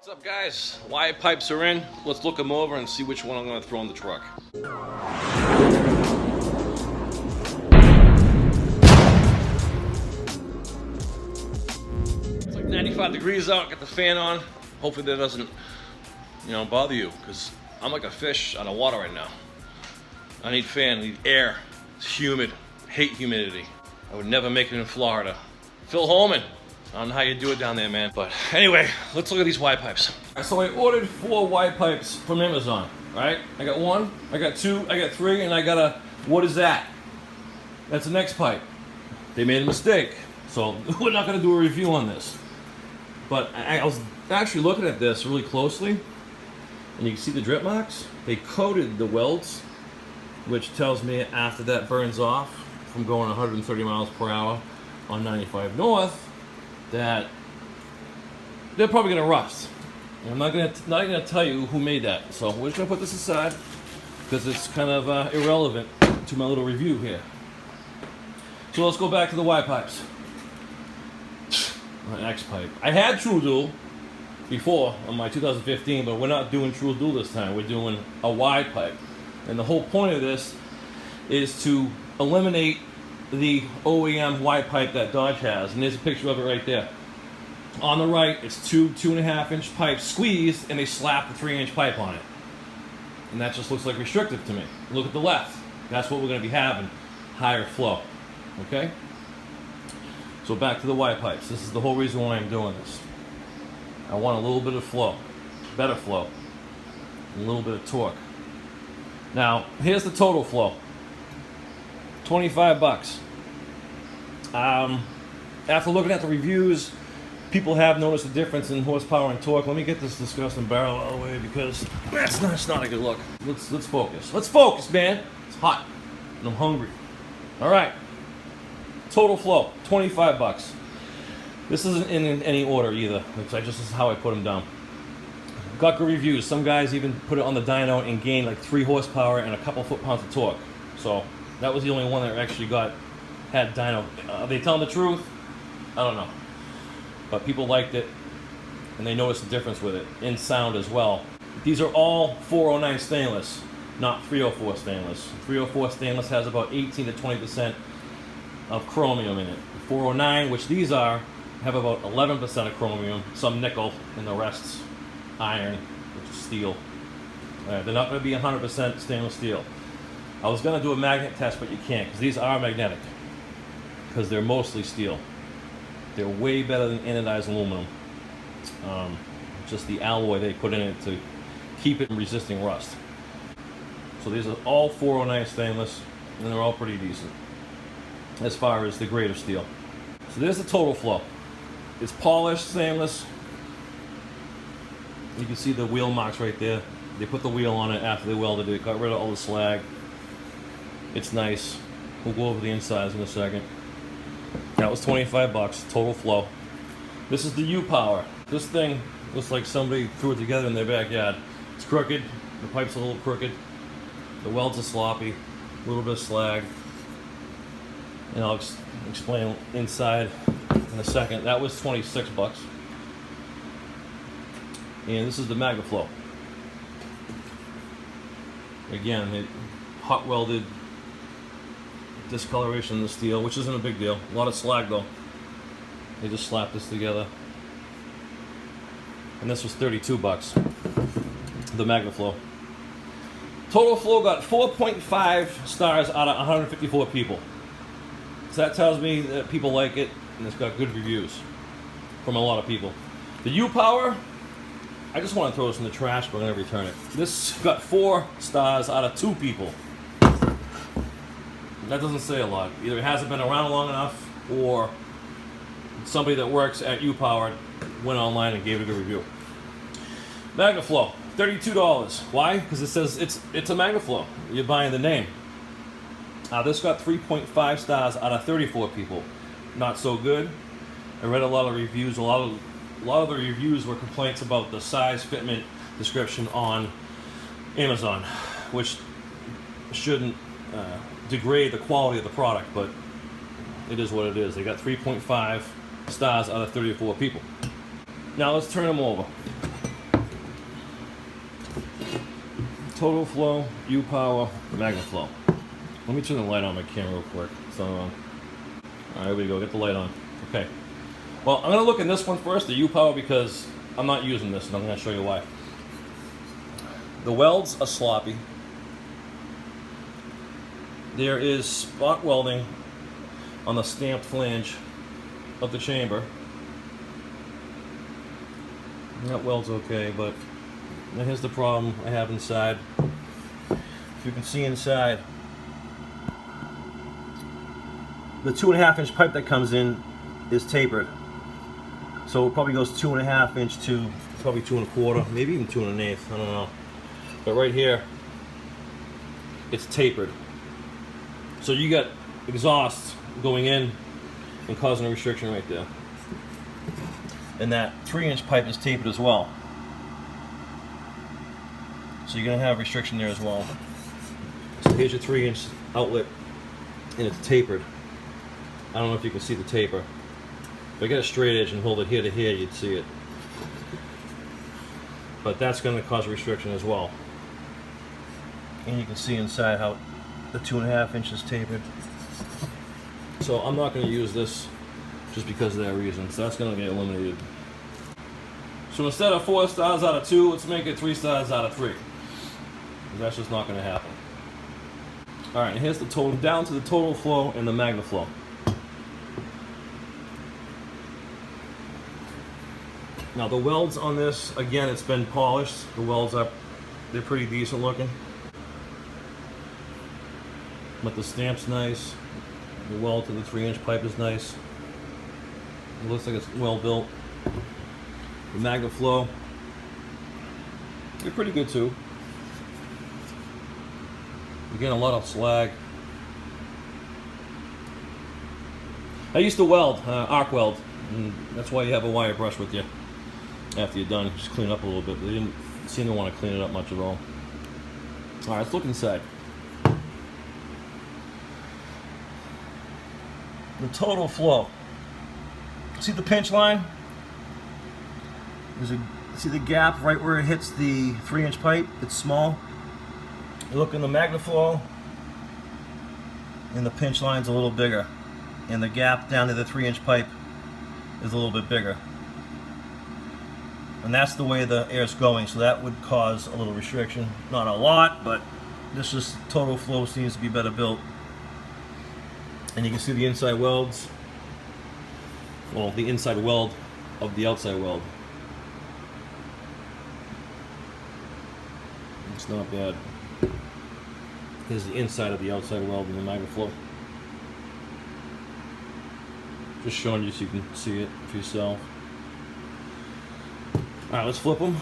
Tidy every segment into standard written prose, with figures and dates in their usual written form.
What's up, guys? Wire pipes are in. Let's look them over and see which one I'm going to throw in the truck. It's like 95 degrees out. Got the fan on. Hopefully that doesn't, bother you, because I'm like a fish out of water right now. I need fan. I need air. It's humid. Hate humidity. I would never make it in Florida. Phil Holman. I don't know how you do it down there, man. But anyway, let's look at these wire pipes. So I ordered 4 wire pipes from Amazon, right? I got 1, I got 2, I got 3, and I got a, what is that? That's the next pipe. They made a mistake. So we're not gonna do a review on this. But I was actually looking at this really closely, and you can see the drip marks. They coated the welds, which tells me after that burns off from going 130 miles per hour on 95 North, that they're probably gonna rust. And I'm not gonna tell you who made that. So we're just gonna put this aside because it's kind of irrelevant to my little review here. So let's go back to the wire pipes. My X pipe. I had True Dual before on my 2015, but we're not doing True Dual this time. We're doing a wide pipe, and the whole point of this is to eliminate the OEM wide pipe that Dodge has, and there's a picture of it right there. On the right, it's 2.5 inch pipes squeezed, and they slap the 3-inch pipe on it, and that just looks like restrictive to me. Look at the left. That's what we're going to be having, higher flow. Okay. So back to the wire pipes. This is the whole reason why I'm doing this. I want a little bit of flow, better flow, a little bit of torque. Now here's the total flow. 25 bucks. After looking at the reviews, people have noticed the difference in horsepower and torque. Let me get this disgusting barrel out of the way because that's not a good look. Let's focus. Let's focus, man. It's hot and I'm hungry. All right. Total flow, 25 bucks. This isn't in any order either. This is how I put them down. Got good reviews. Some guys even put it on the dyno and gained like 3 horsepower and a couple foot-pounds of torque. So that was the only one that actually had dyno. Are they telling the truth? I don't know. But people liked it, and they noticed the difference with it, in sound as well. These are all 409 stainless, not 304 stainless. 304 stainless has about 18 to 20% of chromium in it. 409, which these are, have about 11% of chromium, some nickel, and the rest's iron, which is steel. They're not going to be 100% stainless steel. I was going to do a magnet test, but you can't, because these are magnetic, because they're mostly steel. They're way better than anodized aluminum. Just the alloy they put in it to keep it resisting rust. So these are all 409 stainless, and they're all pretty decent as far as the grade of steel. So there's the total flow. It's polished stainless. You can see the wheel marks right there. They put the wheel on it after they welded it, got rid of all the slag. It's nice. We'll go over the insides in a second. That was 25 bucks, total flow. This is the U-Power. This thing looks like somebody threw it together in their backyard. It's crooked, the pipe's a little crooked, the welds are sloppy, a little bit of slag. And I'll explain inside in a second. That was 26 bucks. And this is the Magnaflow. Again, it hot welded discoloration in the steel, which isn't a big deal. A lot of slag though. They just slapped this together. And this was 32 bucks. The Magnaflow. Total flow got 4.5 stars out of 154 people. So that tells me that people like it, and it's got good reviews from a lot of people. The U-Power, I just want to throw this in the trash, but I'm going to return it. This got 4 stars out of 2 people. That doesn't say a lot. Either it hasn't been around long enough, or somebody that works at U-Power went online and gave it a good review. Magnaflow, $32. Why? Because it says it's a Magnaflow. You're buying the name. This got 3.5 stars out of 34 people. Not so good. I read a lot of reviews. A lot of the reviews were complaints about the size, fitment description on Amazon, which shouldn't degrade the quality of the product, but it is what it is. They got 3.5 stars out of 34 people. Now let's turn them over. TOTALFLOW, U-Power, Magnaflow. Let me turn the light on my camera real quick. It's not on. Alright, here we go. Get the light on. Okay. Well, I'm going to look at this one first, the U-Power, because I'm not using this, and I'm going to show you why. The welds are sloppy. There is spot welding on the stamped flange of the chamber. That weld's okay, but now here's the problem I have inside. If you can see inside, the 2.5 inch pipe that comes in is tapered. So it probably goes 2.5 inch to probably 2 1/4, maybe even 2 1/8, I don't know. But right here, it's tapered. So you got exhaust going in and causing a restriction right there. And that 3-inch pipe is tapered as well. So you're going to have restriction there as well. So here's your 3-inch outlet, and it's tapered. I don't know if you can see the taper. If I get a straight edge and hold it here to here, you'd see it. But that's going to cause a restriction as well. And you can see inside how the 2.5 inches tapered. So I'm not going to use this just because of that reason. So that's going to get eliminated. So instead of 4 stars out of 2, let's make it 3 stars out of 3. Because that's just not going to happen. Alright, and here's the total, down to the TOTALFLOW and the Magnaflow. Now the welds on this, again, it's been polished. The welds up, they're pretty decent looking. But the stamp's nice. The weld to the 3-inch pipe is nice. It looks like it's well built. The Magnaflow, they're pretty good too. Again, a lot of slag. I used to weld, arc weld, and that's why you have a wire brush with you. After you're done, just clean it up a little bit. They didn't seem to want to clean it up much at all. Alright, let's look inside. The TOTALFLOW. See the pinch line? See the gap right where it hits the 3-inch pipe? It's small. You look in the Magnaflow, and the pinch line's a little bigger. And the gap down to the 3-inch pipe is a little bit bigger. And that's the way the air's going, so that would cause a little restriction. Not a lot, but this just TOTALFLOW seems to be better built. And you can see the inside welds. Well, the inside weld of the outside weld. It's not bad. Here's the inside of the outside weld in the Magnaflow. Just showing you so you can see it for yourself. Alright, let's flip them.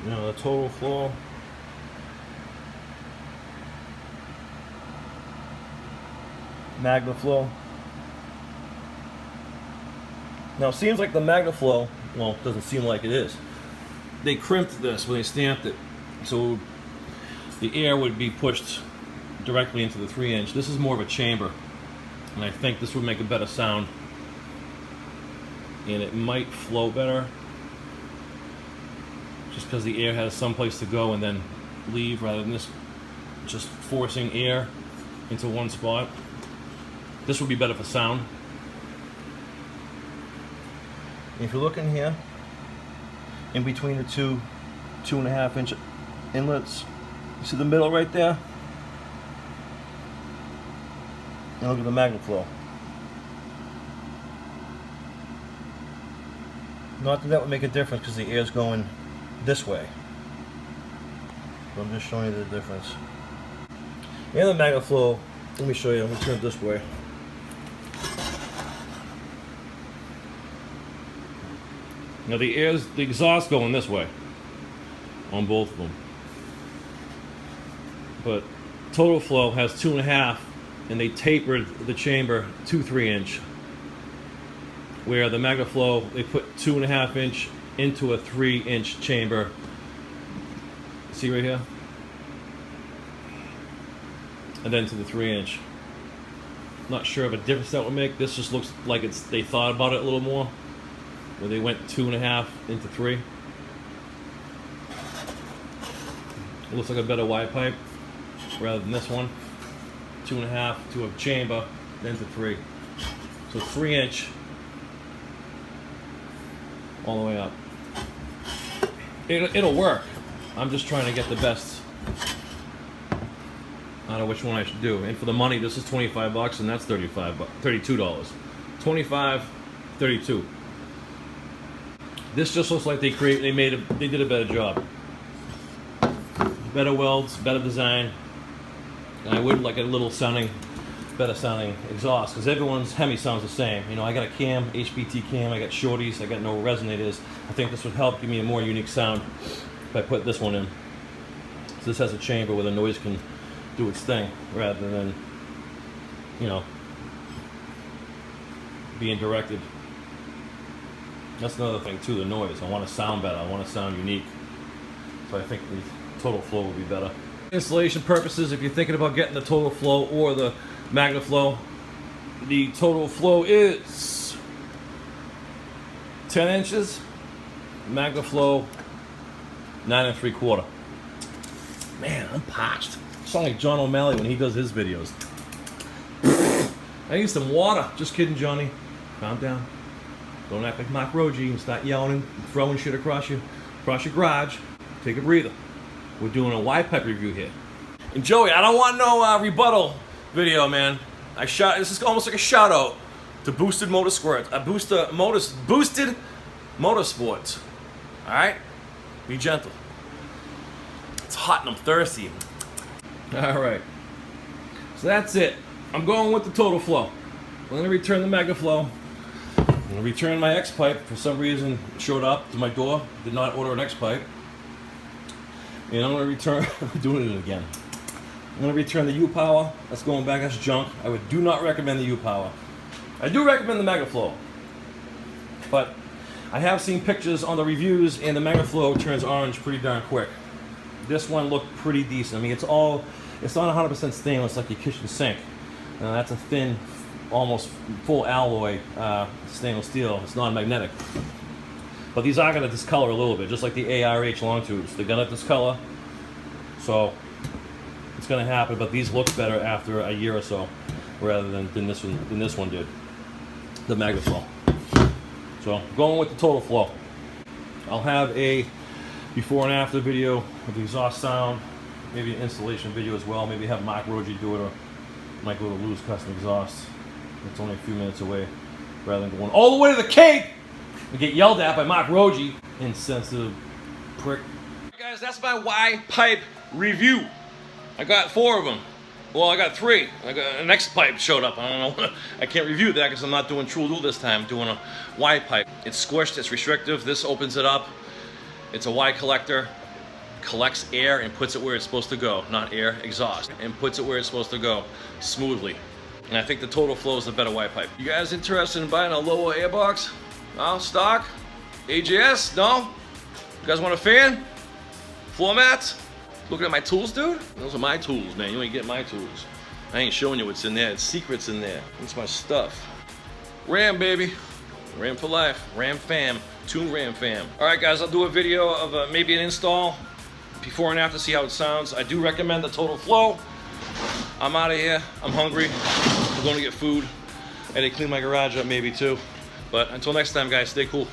Now the TOTALFLOW. Magnaflow. Now it seems like the Magnaflow, well, it doesn't seem like it is. They crimped this when they stamped it, so the air would be pushed directly into the 3-inch. This is more of a chamber, and I think this would make a better sound. And it might flow better just because the air has some place to go and then leave rather than this just forcing air into one spot. This would be better for sound. And if you look in here, in between the 2.5 inch inlets, you see the middle right there? And look at the Magnaflow. Not that that would make a difference because the air's going this way. But I'm just showing you the difference. And the Magnaflow, let me show you, let me turn it this way. Now the exhaust going this way on both of them. But TOTALFLOW has 2.5 and they tapered the chamber to 3-inch. Where the Magnaflow, they put 2.5 inch into a 3-inch chamber. See right here? And then to the 3-inch. Not sure of a difference that would make. This just looks like they thought about it a little more. Where they went 2.5 into 3. It looks like a better wide pipe rather than this one. 2.5 to a chamber, then to 3. So 3-inch all the way up. It'll work. I'm just trying to get the best out of which one I should do. And for the money, this is 25 bucks and that's $32. 25, 32. This just looks like they did a better job. Better welds, better design. And I would like a little better sounding exhaust, because everyone's Hemi sounds the same. You know, I got a cam, HBT cam, I got shorties, I got no resonators. I think this would help give me a more unique sound if I put this one in. So this has a chamber where the noise can do its thing, rather than, you know, being directed. That's another thing too, the noise. I want to sound better, I want to sound unique. So I think the TOTALFLOW will be better. Installation purposes, if you're thinking about getting the TOTALFLOW or the Magnaflow, the TOTALFLOW is 10 inches, Magnaflow 9 3/4. Man, I'm parched. I sound like John O'Malley when he does his videos. I need some water. Just kidding, Johnny. Calm down. Don't act like Mark Rogie and start yelling and throwing shit across your garage. Take a breather. We're doing a wide pipe review here. And Joey, I don't want no rebuttal video, man. This is almost like a shout out to Boosted Motorsports. Boosted Motorsports. All right, be gentle. It's hot and I'm thirsty. All right, so that's it. I'm going with the TOTALFLOW. I'm gonna return the Magnaflow. I'm gonna return my X pipe. For some reason, it showed up to my door. Did not order an X pipe. And I'm going to return, I'm doing it again. I'm going to return the U-Power. That's going back, that's junk. I do not recommend the U-Power. I do recommend the Magnaflow. But I have seen pictures on the reviews and the Magnaflow turns orange pretty darn quick. This one looked pretty decent. I mean, it's not 100% stainless like your kitchen sink. That's a thin, almost full alloy stainless steel. It's non-magnetic. But these are going to discolor a little bit, just like the ARH long tubes. They're going to discolor, so it's going to happen. But these look better after a year or so, rather than this one did, the Magnaflow. So going with the TOTALFLOW. I'll have a before and after video of the exhaust sound, maybe an installation video as well. Maybe have Mark Rogie do it, or might go to Lou's Custom Exhaust. It's only a few minutes away, rather than going all the way to the Cape and get yelled at by Mark Rogie, insensitive prick. Guys, that's my wide pipe review. I got 4 of them. Well, I got 3. I got an X pipe showed up. I don't know. I can't review that because I'm not doing True Lou this time. I'm doing a wide pipe. It's squished. It's restrictive. This opens it up. It's a wide collector. Collects air and puts it where it's supposed to go. Not air, exhaust. And puts it where it's supposed to go smoothly. And I think the TOTALFLOW is the better wide pipe. You guys interested in buying a lower air box? No? Stock? AJS? No? You guys want a fan? Floor mats? Looking at my tools, dude? Those are my tools, man. You ain't getting my tools. I ain't showing you what's in there. It's secrets in there. That's my stuff. Ram, baby. Ram for life. Ram fam. TunedRAMS fam. Alright, guys, I'll do a video of maybe an install before and after, see how it sounds. I do recommend the TOTALFLOW. I'm out of here. I'm hungry. I'm going to get food. I had to clean my garage up maybe too. But until next time, guys, stay cool.